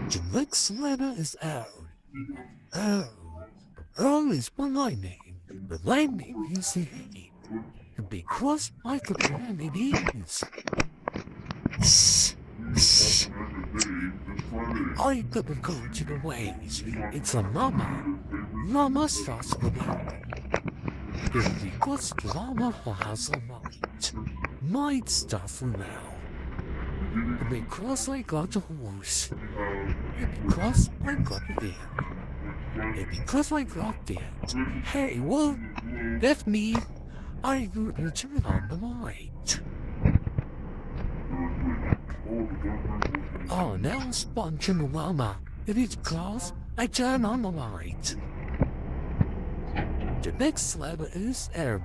The next letter is L. L. L is my name. But my name is E. Because my community is. I couldn't go to the ways. It's a mama. Mama starts with it. It's because mama has a mind. Mind stuff now. Because I got a horse. Because I got it. And because I got that. Hey, well, that's me. I will turn on the light. Oh, now Sponge and Mama. It is because I turn on the light. The next letter is M.